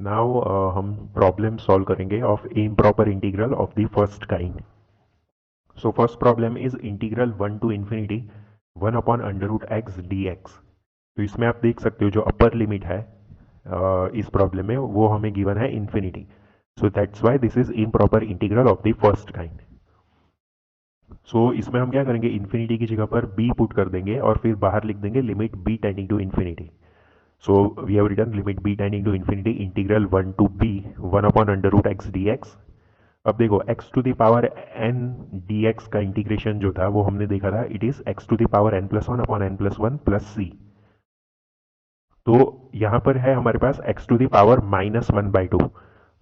Now हम problem solve करेंगे of improper integral of the first kind. So first problem is integral 1 to infinity 1 upon under root X D x. तो इसमें आप देख सकते हो जो अपर लिमिट है इस प्रॉब्लम में वो हमें गिवन है infinity. So that's why this is improper integral of the first kind. So इसमें हम क्या करेंगे, इन्फिनिटी की जगह पर b पुट कर देंगे और फिर बाहर लिख देंगे limit b tending to infinity. So we have written limit b tending to infinity integral 1 to b 1 upon under root x dx. अब देखो x to the power n dx का इंटीग्रेशन जो था वो हमने देखा था it is x to the power n plus 1 upon n plus 1 plus c. तो यहाँ पर है हमारे पास x to the power minus 1 by 2.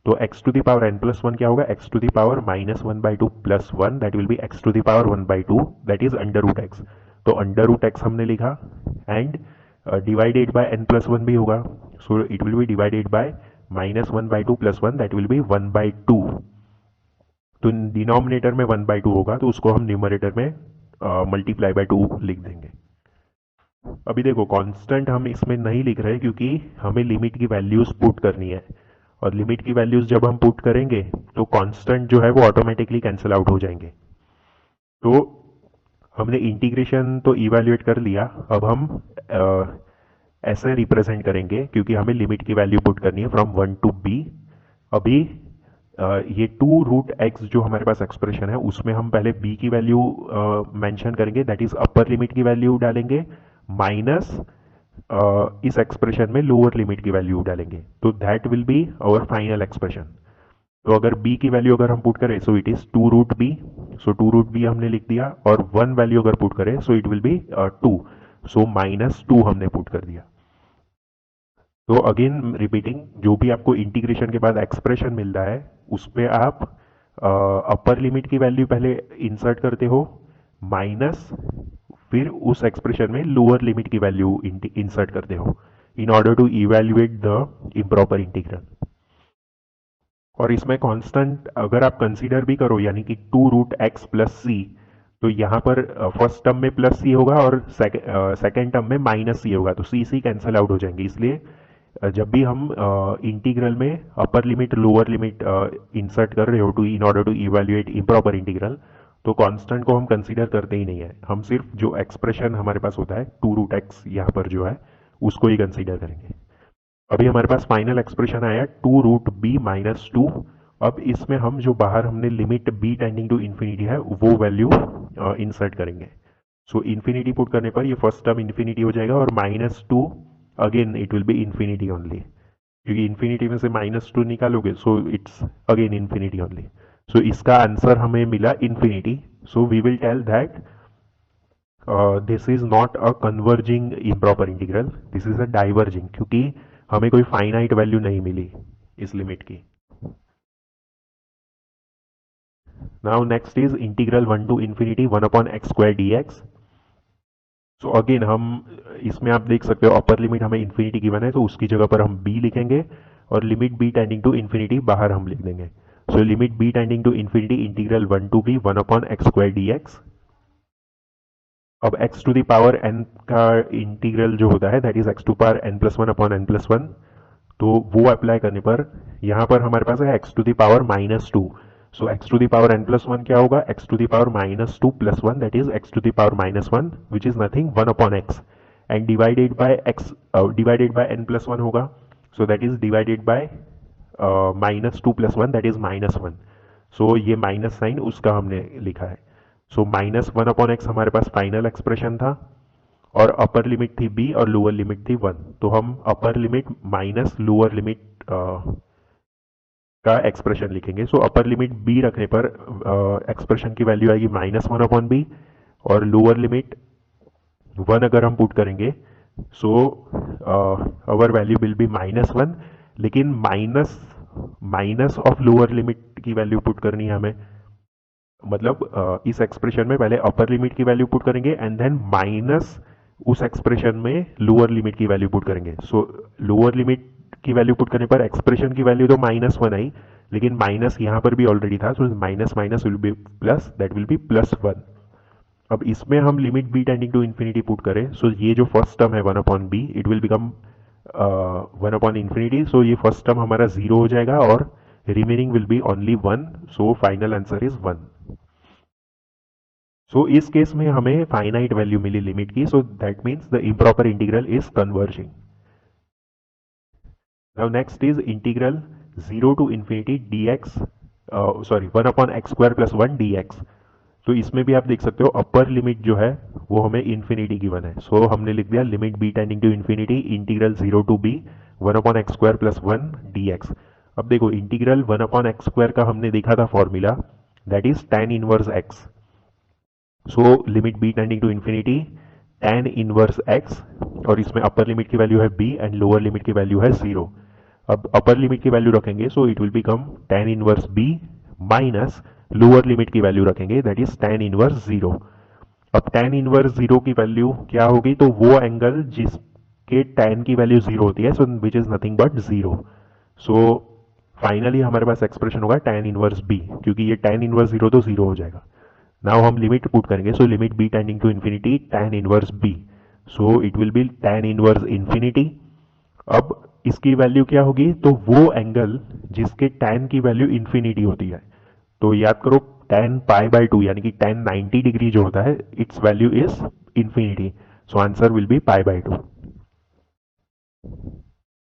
तो x to the power n plus 1 क्या होगा, x to the power minus 1 by 2 plus 1 that will be x to the power 1 by 2 that is under root x. तो under root x हमने लिखा and divided by n plus 1 भी होगा. सो it will B divided by minus 1 by 2 plus 1 that will B 1 by 2. तो denominator में 1 by 2 होगा तो उसको हम न्यूमरेटर में मल्टीप्लाई बाय 2 लिख देंगे. अभी देखो कांस्टेंट हम इसमें नहीं लिख रहे क्योंकि हमें लिमिट की वैल्यूज पुट करनी है और लिमिट की वैल्यूज जब हम पुट करेंगे तो कांस्टेंट जो है वो ऑटोमेटिकली कैंसिल आउट हो जाएंगे. तो हमने इंटीग्रेशन तो इवैल्यूएट कर लिया, अब हम ऐसे रिप्रेजेंट करेंगे क्योंकि हमें लिमिट की वैल्यू पुट करनी है फ्रॉम 1 टू b. अभी ये 2 रूट एक्स जो हमारे पास एक्सप्रेशन है उसमें हम पहले b की वैल्यू मेंशन करेंगे, दैट इज अपर लिमिट की वैल्यू डालेंगे माइनस इस एक्सप्रेशन में लोअर लिमिट की वैल्यू डालेंगे. तो that will be our final expression. तो अगर b की वैल्यू अगर हम पुट करें so it is 2 root b. So 2 root b हमने लिख दिया और 1 वैल्यू अगर पुट करें so it will B 2. So minus 2 हमने पुट कर दिया. तो अगेन रिपीटिंग, जो भी आपको इंटीग्रेशन के बाद एक्सप्रेशन मिल रहा है उसमें आप अपर लिमिट की वैल्यू पहले इंसर्ट करते हो माइनस फिर उस एक्सप्रेशन में लोअर लिमिट की वैल्यू इंसर्ट करते हो in order to evaluate the improper integral. और इसमें कांस्टेंट अगर आप कंसीडर भी करो यानी कि 2 रूट एक्स प्लस सी, तो यहाँ पर फर्स्ट टर्म में प्लस सी होगा और सेकेंड टर्म में माइनस सी होगा तो सी कैंसिल आउट हो जाएंगे. इसलिए जब भी हम इंटीग्रल में upper limit lower limit insert कर रहे हो to in order to evaluate improper integral तो कांस्टेंट को हम कंसीडर करते ही नहीं है, हम सिर्फ जो एक्सप्रेशन हमारे पास होता है 2 रूट एक्स यहाँ पर जो है उसको ही कंसीडर करेंगे. अभी हमारे पास फाइनल एक्सप्रेशन आया 2 रूट बी माइनस 2. अब इसमें हम जो बाहर हमने limit b tending to infinity है वो वैल्यू इंसर्ट करेंगे. सो इन्फिनिटी पुट करने पर ये फर्स्ट टर्म इन्फिनिटी हो जाएगा और minus 2 again it will be infinity only, क्योंकि इन्फिनिटी में से माइनस 2 निकालोगे so it's again infinity only. So इसका आंसर हमें मिला infinity. So we will tell that this is not a converging improper integral, this is a diverging, क्योंकि हमें कोई फाइनाइट वैल्यू नहीं मिली इस लिमिट की. Now next is integral 1 to infinity 1 upon x square d x. So again हम इसमें आप देख सकते हो अपर लिमिट हमें इन्फिनिटी गिवन है तो उसकी जगह पर हम b लिखेंगे और limit b tending to infinity बाहर हम लिख देंगे. So limit b tending to infinity integral 1 to b 1 upon x square d x. अब x to the power n का इंटीग्रल जो होता है that is x to power n plus 1 upon n plus 1. तो वो अप्लाई करने पर यहाँ पर हमारे पास है x to the power minus 2. So x to the power n plus 1 क्या होगा, x to the power minus 2 plus 1 that is x to the power minus 1 which is nothing 1 upon x and divided by x divided by n plus 1 होगा. So that is divided by minus 2 plus 1 that is minus 1. So ये minus sign उसका हमने लिखा है. So minus 1 upon x हमारे पास final expression था और upper limit थी b और लोअर लिमिट थी 1. तो हम upper limit minus lower limit का एक्सप्रेशन लिखेंगे. सो अपर लिमिट b रखने पर एक्सप्रेशन की वैल्यू आएगी माइनस 1 अपॉन b और लोअर लिमिट 1 अगर हम पुट करेंगे सो अवर वैल्यू विल बी माइनस 1. लेकिन माइनस ऑफ लोअर लिमिट की वैल्यू पुट करनी है हमें, मतलब इस एक्सप्रेशन में पहले अपर लिमिट की वैल्यू पुट करेंगे एंड देन माइनस उस एक्सप्रेशन में लोअर लिमिट की वैल्यू पुट करेंगे. सो लोअर लिमिट की वैल्यू पुट करने पर एक्सप्रेशन की वैल्यू तो माइनस 1 आई लेकिन माइनस यहाँ पर भी ऑलरेडी था. So minus minus will be plus that will be plus 1. अब इसमें हम limit b tending to infinity put करें सो ये जो फर्स्ट टर्म है 1 upon b it will become 1 upon infinity, so ये फर्स्ट टर्म हमारा 0 हो जाएगा और remaining will be only 1, so final answer is 1। So इस केस में हमें फाइनाइट वैल्यू मिली लिमिट की, so that means the improper integral is converging. Now next is integral 0 to infinity d x, sorry 1 upon x square plus 1 d x. तो इसमें भी आप देख सकते हो अपर लिमिट जो है वो हमें इन्फिनिटी गिवन है, सो हमने लिख दिया limit b tending to infinity integral 0 to b 1 upon x square plus 1 d x. अब देखो इंटीग्रल 1 अपॉन एक्स स्क्वायर का हमने देखा था formula, that is tan inverse x. So limit b tending to infinity tan inverse x, और इसमें upper limit की value है b एंड लोअर लिमिट की वैल्यू है 0। अब अपर लिमिट की वैल्यू रखेंगे so it will become tan inverse b minus lower limit की वैल्यू रखेंगे दैट इज tan इनवर्स 0। अब tan इनवर्स 0 की वैल्यू क्या होगी, तो वो एंगल जिसके tan की वैल्यू 0 होती है, so which is nothing but 0। So finally हमारे पास एक्सप्रेशन होगा tan इनवर्स b, क्योंकि ये tan इनवर्स 0 तो 0 हो जाएगा। नाउ हम लिमिट पुट करेंगे, so limit b tending to infinity tan inverse b, so it will be tan inverse infinity. अब इसकी वैल्यू क्या होगी, तो वो एंगल जिसके tan की वैल्यू इन्फिनिटी होती है, तो याद करो tan पाई बाय 2 यानी कि tan 90 डिग्री जो होता है it's value is infinity, so answer will be pi by 2।